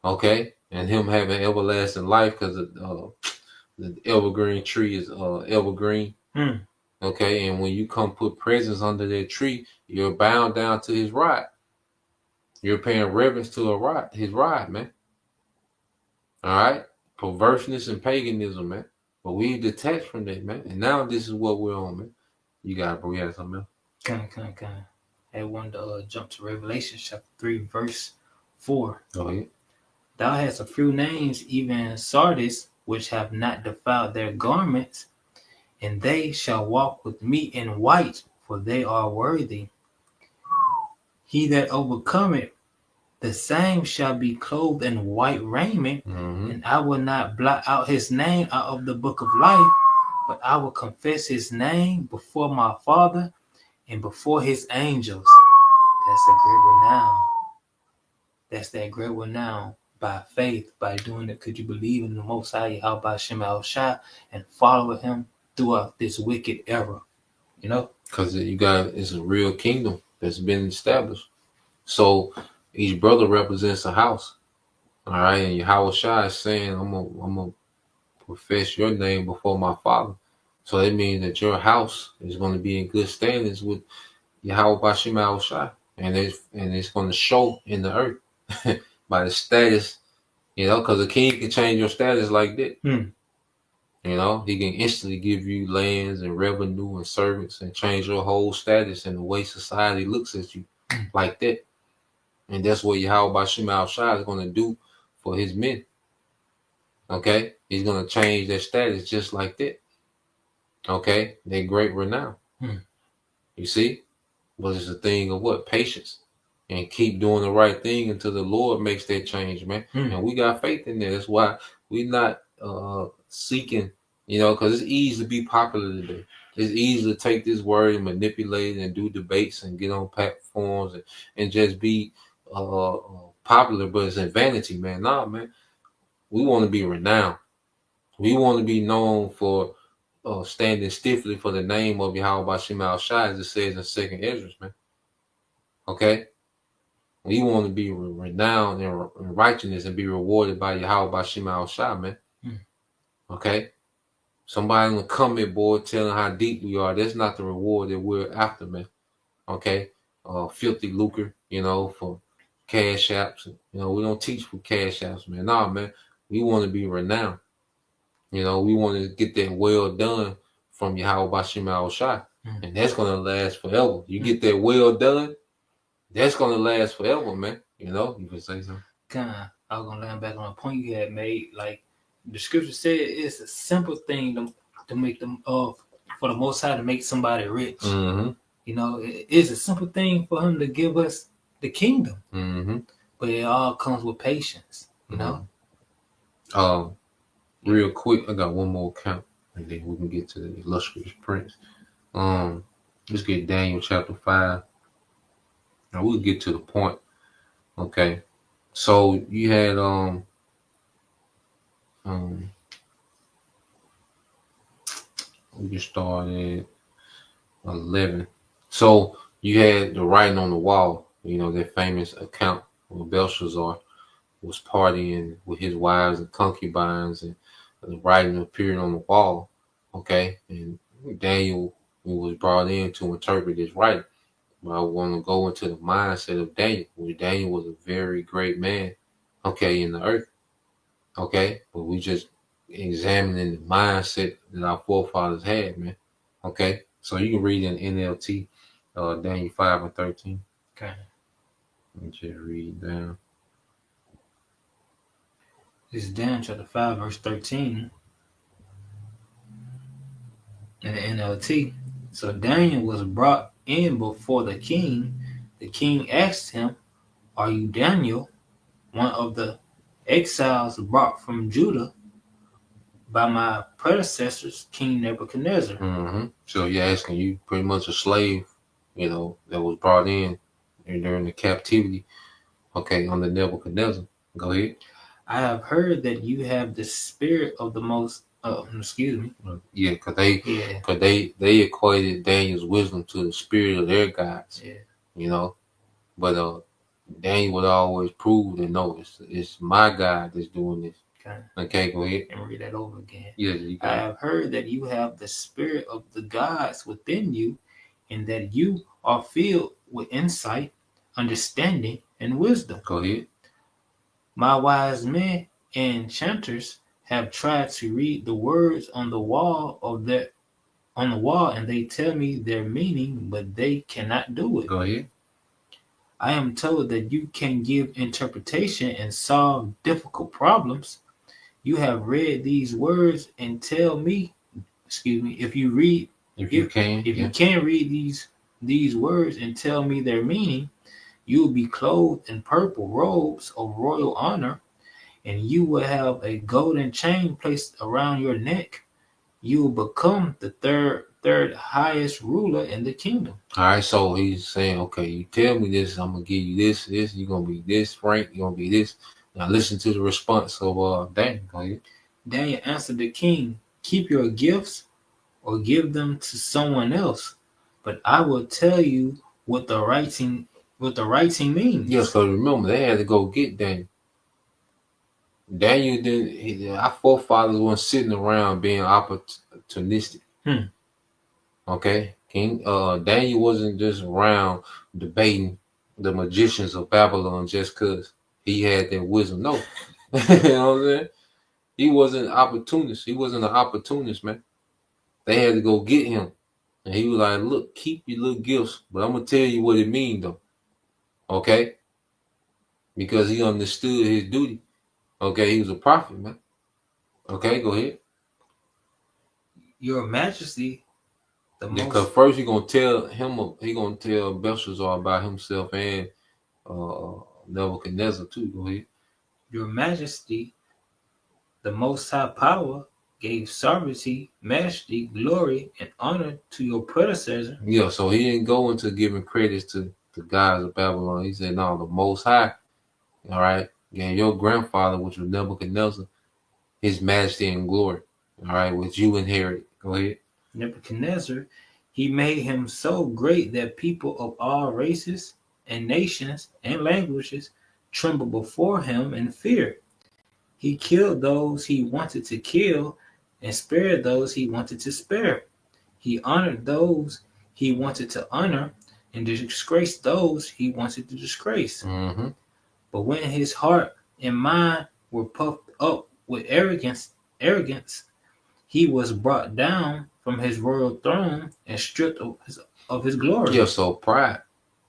Okay? And him having everlasting life because the evergreen tree is evergreen. Okay? And when you come put presents under that tree, you're bound down to his rod. You're paying reverence to his rod, man. All right, perverseness and paganism, man. But we detached from that, man. And now this is what we're on, man. You got it, bro. You had something else? Kind. I wanted to jump to Revelation chapter 3, verse 4. Oh, yeah. Thou hast a few names, even Sardis, which have not defiled their garments, and they shall walk with me in white, for they are worthy. He that overcometh, the same shall be clothed in white raiment, and I will not blot out his name out of the book of life, but I will confess his name before my Father and before his angels. That's a great renown. That's that great renown by faith, by doing it. Could you believe in the Most High Yahweh Shem Al Shai and follow him throughout this wicked era? You know? Because it's a real kingdom that's been established. So each brother represents a house. All right. And Yahweh Shai is saying, I'm gonna profess your name before my Father. So that means that your house is going to be in good standings with Yahweh Bashim Al Shai. And it's going to show in the earth by the status, because a king can change your status like that. He can instantly give you lands and revenue and servants and change your whole status and the way society looks at you like that. And that's what Yahweh Bashim Al Shai is going to do for his men. Okay? He's going to change their status just like that. Okay? They're great renown. You see? But it's a thing of what? Patience. And keep doing the right thing until the Lord makes that change, man. And we got faith in there. That's why we're not seeking, because it's easy to be popular today. It's easy to take this word and manipulate it and do debates and get on platforms and just be popular, but it's in vanity, man. Nah, man. We want to be renowned. We want to be known for standing stiffly for the name of Yahweh Bashim Al Shai, as it says in Second Ezra, man. Okay? We want to be renowned in righteousness and be rewarded by Yahweh Bashim Al Shai, man. Okay? Somebody in the comment board telling how deep we are, that's not the reward that we're after, man. Okay? Filthy lucre, for cash apps. We don't teach for cash apps, man. Nah, man. We want to be renowned. We want to get that well done from Yahweh Bashim Al Shai. And that's going to last forever. You get that well done, that's going to last forever, man. You can say something. I was going to land back on a point you had made. Like the scripture said, it's a simple thing to make them, for the Most High to make somebody rich. It's a simple thing for him to give us the kingdom. But it all comes with patience, Real quick, I got one more count, and then we can get to the illustrious prince. Let's get Daniel chapter 5. Now we'll get to the point. Okay, so you had we can start at 11. So you had the writing on the wall. That famous account where Belshazzar was partying with his wives and concubines, and the writing appeared on the wall. Okay, and Daniel was brought in to interpret this writing. But I want to go into the mindset of Daniel, which Daniel was a very great man, in the earth. Okay, but we just examining the mindset that our forefathers had, man. Okay, so you can read in NLT, Daniel 5:13. Okay. Let me just read down. This is Daniel chapter 5, verse 13 in the NLT. So Daniel was brought in before the king. The king asked him, "Are you Daniel, one of the exiles brought from Judah by my predecessors, King Nebuchadnezzar?" So you're asking, you pretty much a slave, that was brought in during the captivity, under Nebuchadnezzar. Go ahead. "I have heard that you have the spirit of the most." Yeah, because they equated Daniel's wisdom to the spirit of their gods. Yeah. But Daniel would always prove that no, it's my God that's doing this. Okay, go ahead and read that over again. Yeah, you got I have heard that you have the spirit of the gods within you, and that you are filled with insight, understanding, and wisdom. Go ahead. My wise men and enchanters have tried to read the words on the wall, and they tell me their meaning, but they cannot do it. Go ahead. I am told that you can give interpretation and solve difficult problems. You have read these words and tell me, if you can read these words and tell me their meaning, you will be clothed in purple robes of royal honor, and you will have a golden chain placed around your neck. You will become the third third highest ruler in the kingdom. All right, so he's saying, okay, you tell me this, I'm gonna give you this, you're gonna be this rank, you're gonna be this. Now listen to the response of Daniel. Go ahead. Daniel answered the king, keep your gifts or give them to someone else, but I will tell you what the writing means. Yes, because remember, they had to go get Daniel. Daniel didn't, our forefathers weren't sitting around being opportunistic. Okay? Daniel wasn't just around debating the magicians of Babylon just because he had their wisdom. No. You know what I'm saying? He wasn't opportunist. He wasn't an opportunist, man. They had to go get him. And he was like, look, keep your little gifts, but I'm going to tell you what it means, though. Okay? Because he understood his duty. Okay? He was a prophet, man. Okay, go ahead. Your Majesty, Because first he's going to tell him, he's going to tell Belshazzar about himself and Nebuchadnezzar too. Go ahead. Your Majesty, the Most High Power, gave sovereignty, majesty, glory, and honor to your predecessor. Yeah, so he didn't go into giving credits to the gods of Babylon. He said, no, the Most High, all right, and your grandfather, which was Nebuchadnezzar, his majesty and glory, all right, which you inherited. Go ahead. Nebuchadnezzar, he made him so great that people of all races and nations and languages trembled before him in fear. He killed those he wanted to kill and spared those he wanted to spare. He honored those he wanted to honor and disgraced those he wanted to disgrace. Mm-hmm. But when his heart and mind were puffed up with arrogance, he was brought down from his royal throne and stripped of his glory. Yeah, so pride.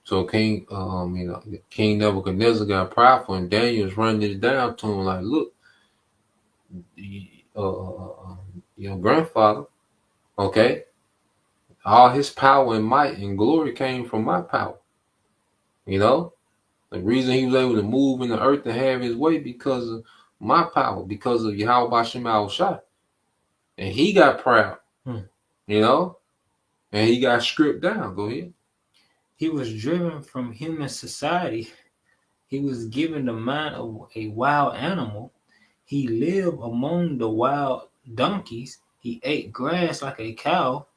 So King Nebuchadnezzar got prideful, and Daniel's running it down to him like, look, your grandfather, okay, all his power and might and glory came from my power. You know, the reason he was able to move in the earth and have his way because of my power, because of Yahweh Shem Shai. And he got proud, you know, and he got stripped down. Go ahead. He was driven from human society. He was given the mind of a wild animal. He lived among the wild donkeys. He ate grass like a cow.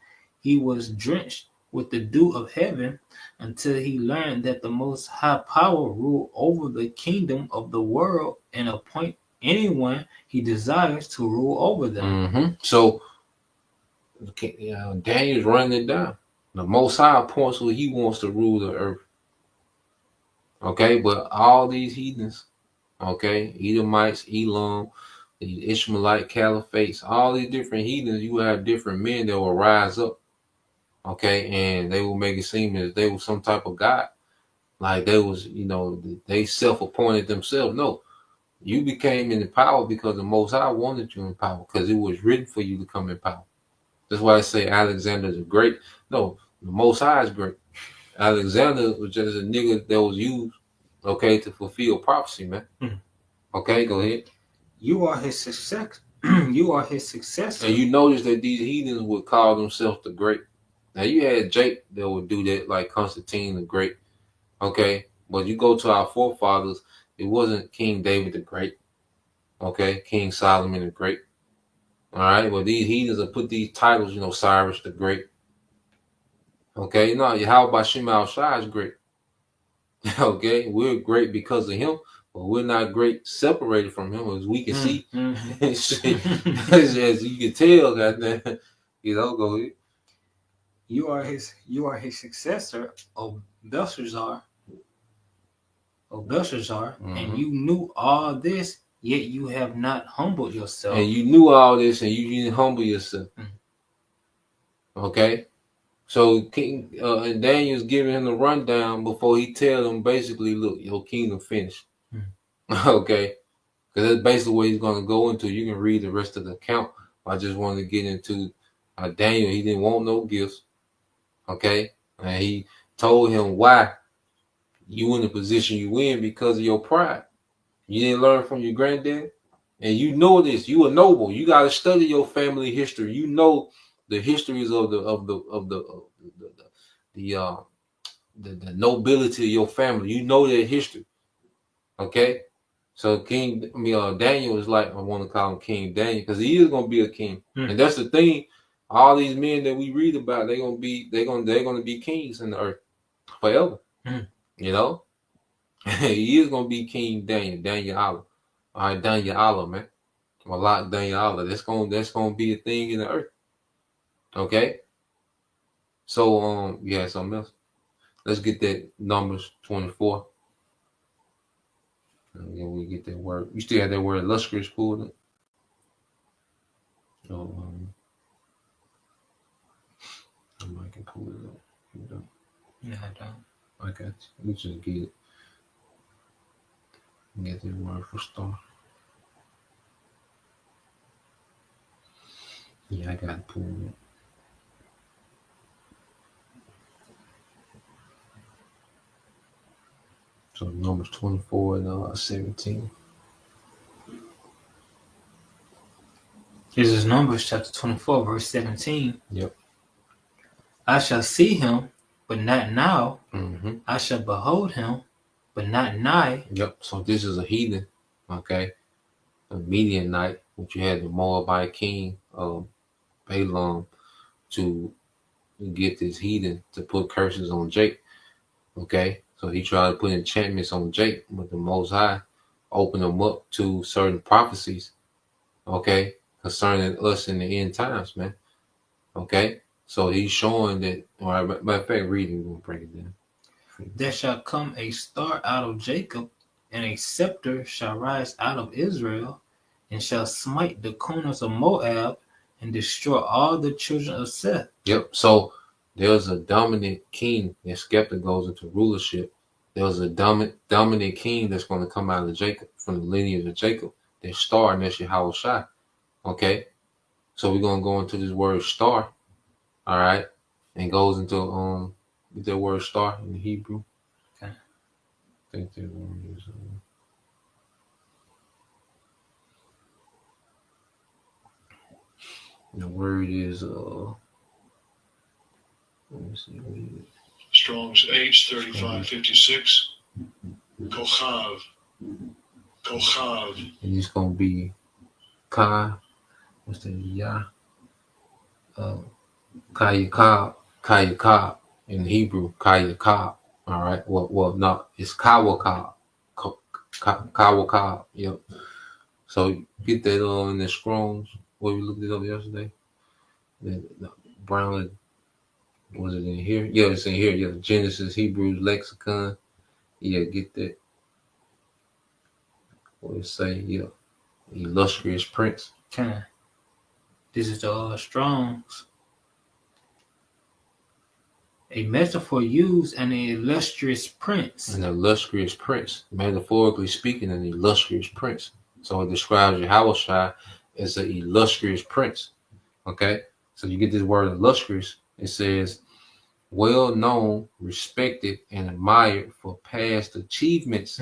He was drenched with the dew of heaven until he learned that the Most High Power ruled over the kingdom of the world and appoint anyone he desires to rule over them. Mm-hmm. So Daniel's running it down. The Most High appoints who he wants to rule the earth. Okay, but all these heathens, okay, Edomites, Elam, the Ishmaelite caliphates, all these different heathens, you have different men that will rise up, okay, and they will make it seem as they were some type of god, like they was, they self-appointed themselves. No, you became in power because the Most High wanted you in power, because it was written for you to come in power. That's why I say Alexander is great. No, the Most High is great. Alexander was just a nigga that was used, okay, to fulfill prophecy, man. Okay, go ahead. You are his successor. You are his successor. And you notice that these heathens would call themselves the great. Now you had Jake that would do that, like Constantine the Great. Okay, but you go to our forefathers, it wasn't King David the Great. Okay, King Solomon the Great. All right, well these heathens will put these titles, Cyrus the Great. Okay, no, Yahweh Shem Shai is great. Okay, we're great because of him, but we're not great separated from him, as we can see. As you can tell, goddamn, go ahead. You are his successor, O Belshazzar. And you knew all this, yet you have not humbled yourself. And you knew all this, and you didn't humble yourself. Okay. So King and Daniel's giving him the rundown before he tells him basically, look, your kingdom finished. Okay, because that's basically what he's going to go into. You can read the rest of the account. I just wanted to get into Daniel. He didn't want no gifts. Okay, and he told him why you in the position you in because of your pride. You didn't learn from your granddad, and you know this. You a noble. You got to study your family history. You know the histories of the nobility of your family. You know their history. Okay? So Daniel is like, I want to call him King Daniel because he is gonna be a king. And that's the thing. All these men that we read about, they're gonna be kings in the earth forever. You know? He is gonna be King Daniel Allah. All right, Daniel Allah, man. Malak Daniel Allah. That's gonna be a thing in the earth. Okay? So you had something else. Let's get that Numbers 24. And then we get that word. You still have that word illustrious pulled up. So I can pull it up. You don't. No, I don't. I got you. We just get it. Get that word for star. Yeah, I got it pulled up. So Numbers 24 and 17. This is Numbers chapter 24, verse 17. Yep. I shall see him, but not now. Mm-hmm. I shall behold him, but not nigh. Yep. So this is a heathen, okay? A Midianite, which you had the Moabite king Balaam to get this heathen to put curses on Jake. Okay, so he tried to put enchantments on Jake, but the Most High opened him up to certain prophecies, okay, concerning us in the end times, man. Okay, so he's showing that. All right, matter of fact, reading, we'll break it down. There shall come a star out of Jacob, and a scepter shall rise out of Israel, and shall smite the corners of Moab, and destroy all the children of Seth. Yep. So there's a dominant king that Skepta goes into rulership. There's a dominant king that's going to come out of Jacob, from the lineage of Jacob. That star, and that's Yahweh Shai. Okay. So we're going to go into this word star. All right. And goes into the word star in the Hebrew. Okay. I think that word is the word is let me see. Strong's H3556. Kochav. Kochav. And it's gonna be Ka. What's the Yah? Kayakab in Hebrew. Kayakab. All right. Well, no, it's Kawakab. Kawakab. Yep. So get that in the Strong's. What we looked it up yesterday. The Brown. Was it in here? Yeah, it's in here. Yeah, Genesis, Hebrews, Lexicon. Yeah, get that. What it say? Yeah, illustrious prince. Okay. This is the Strong's. A metaphor used an illustrious prince. An illustrious prince, metaphorically speaking, an illustrious prince. So it describes Yahweh Shai as an illustrious prince. Okay, so you get this word illustrious. It says, well known, respected, and admired for past achievements.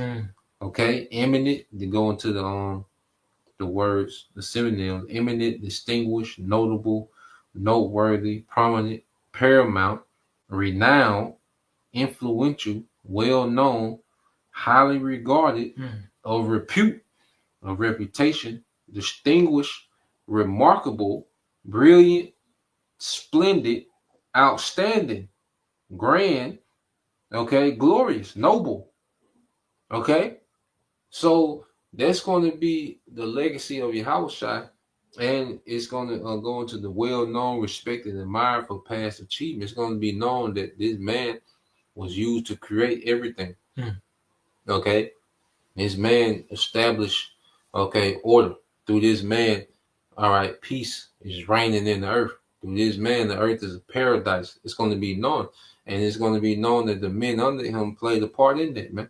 Okay, eminent. To go into the words, the synonyms: eminent, distinguished, notable, noteworthy, prominent, paramount, renowned, influential, well known, highly regarded, of repute, of reputation, distinguished, remarkable, brilliant, splendid, outstanding, grand, okay, glorious, noble. Okay, so that's going to be the legacy of Yahweh Shai, and it's going to go into the well-known, respected, and admired for past achievements. It's going to be known that this man was used to create everything. Okay, this man established, okay, order through this man. All right, peace is reigning in the earth. Through this man, the earth is a paradise. It's going to be known, and it's going to be known that the men under him played a part in that, man.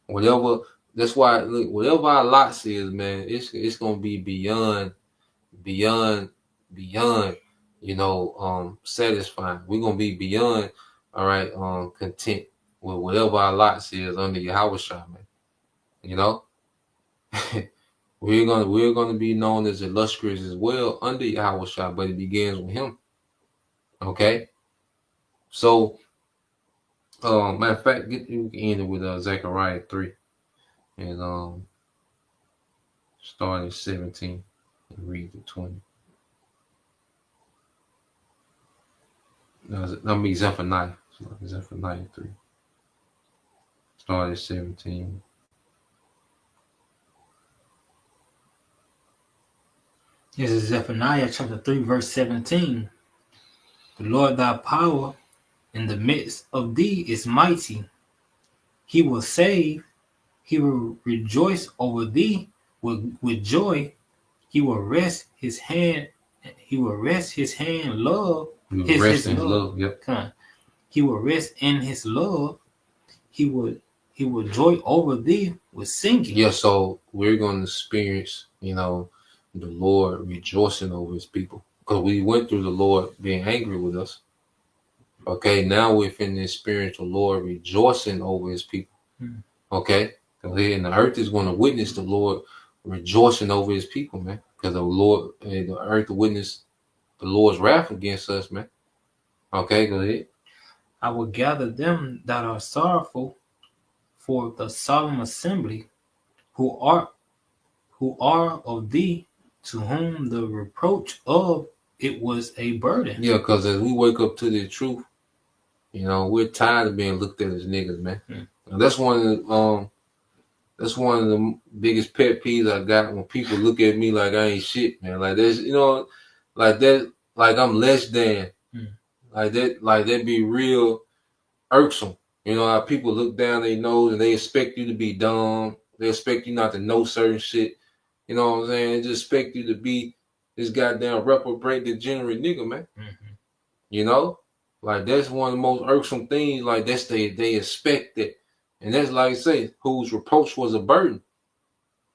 Whatever. That's why, look, whatever our lots is, man, it's going to be beyond, you know, satisfying. We're going to be beyond, all right, content with whatever our lots is under Yahweh Shai, man. You know, We're gonna be known as illustrious as well under Yahweh Shah, but it begins with him. Okay. So matter of fact, we can end it with Zechariah 3 and start at 17 and read to 20. No, Zephaniah. Zephaniah 3. Start at 17. This is Zephaniah chapter 3, verse 17. The Lord thy power in the midst of thee is mighty. He will save. He will rejoice over thee with joy. He will rest his hand. He will rest his hand love. We will rest in his love. Yep. He will rest in his love. He will joy over thee with singing. Yeah, so we're going to experience, the Lord rejoicing over his people. Because we went through the Lord being angry with us. Okay, now we're finna experience the Lord rejoicing over his people. Okay? So here in the earth is going to witness the Lord rejoicing over his people, man. Because the earth will witness the Lord's wrath against us, man. Okay, go ahead. I will gather them that are sorrowful for the solemn assembly, who are of thee, to whom the reproach of it was a burden. Yeah, because as we wake up to the truth, we're tired of being looked at as niggas, man. And that's one of the biggest pet peeves I got when people look at me like I ain't shit, man. Like there's, like that, like I'm less than. Like that be real irksome. You know how people look down their nose and they expect you to be dumb. They expect you not to know certain shit. You know what I'm saying? They just expect you to be this goddamn reprobate degenerate nigga, man. Like that's one of the most irksome things. Like that's they expect it, and that's like I say, whose reproach was a burden.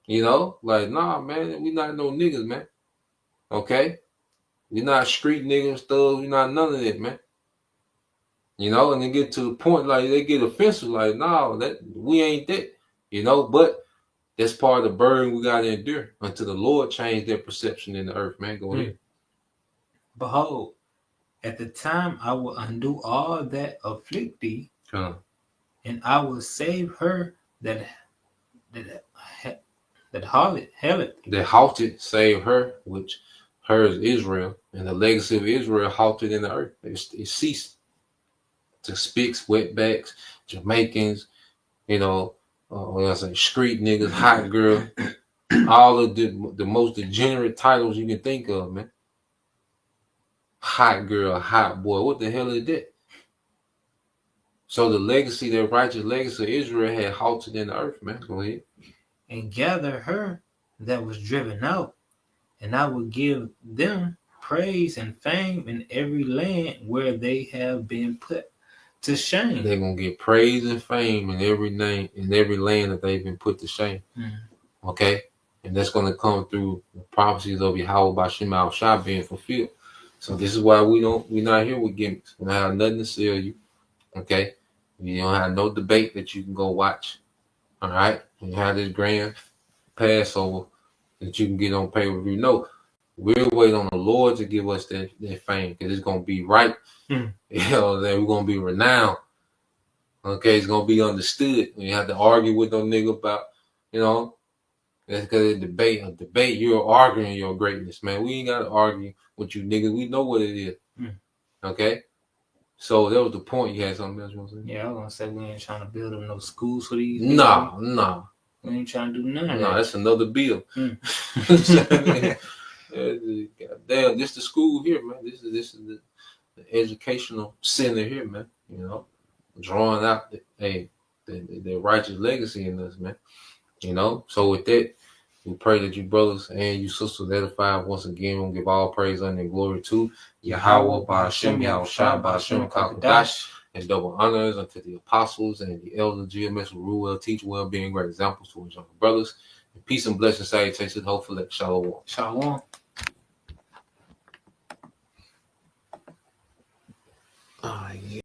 Like nah, man, we not no niggas, man. Okay, we not street niggas, thugs. We not none of that, man. And they get to the point like they get offensive, like nah, that we ain't that. But that's part of the burden we gotta endure until the Lord change their perception in the earth, man. Go ahead. Behold, at the time I will undo all that afflict thee, and I will save her that halted, save her, which her is Israel, and the legacy of Israel halted in the earth. It ceased. To Spics, wetbacks, Jamaicans, street niggas, hot girl, all of the most degenerate titles you can think of, man. Hot girl, hot boy, what the hell is that? So the legacy, the righteous legacy of Israel had halted in the earth, man. Go ahead. And gather her that was driven out, and I will give them praise and fame in every land where they have been put to shame. They're gonna get praise and fame in every name, in every land that they've been put to shame. Okay, and that's gonna come through the prophecies of Yahweh by Shema Shah being fulfilled. So this is why we're not here with gimmicks. We don't have nothing to sell you. Okay, we don't have no debate that you can go watch. All right, we have this grand Passover that you can get on pay-per-view. No, we're waiting on the Lord to give us that fame because it's gonna be right. We're gonna be renowned. Okay, it's gonna be understood. We have to argue with no nigga about, that's because of debate. You're arguing your greatness, man. We ain't gotta argue with you niggas. We know what it is. Okay, so that was the point. You had something else you want to say? Yeah, I was gonna say we ain't trying to build up no schools for these. No. We ain't trying to do none of that. No, that's another bill. Goddamn, this the school here, man. This is the educational center here, man. Drawing out the righteous legacy in us, man. So with that, we pray that you brothers and you sisters edified once again. We'll give all praise and glory to Yahweh, Ba'ashem, Yahushua, Ba'ashem, Kakadash, and double honors unto the apostles and the elders, GMS who rule well, teach well, being great examples to our younger brothers. And peace and blessings, salutations, hopefully, shalom. Shalom. Yeah.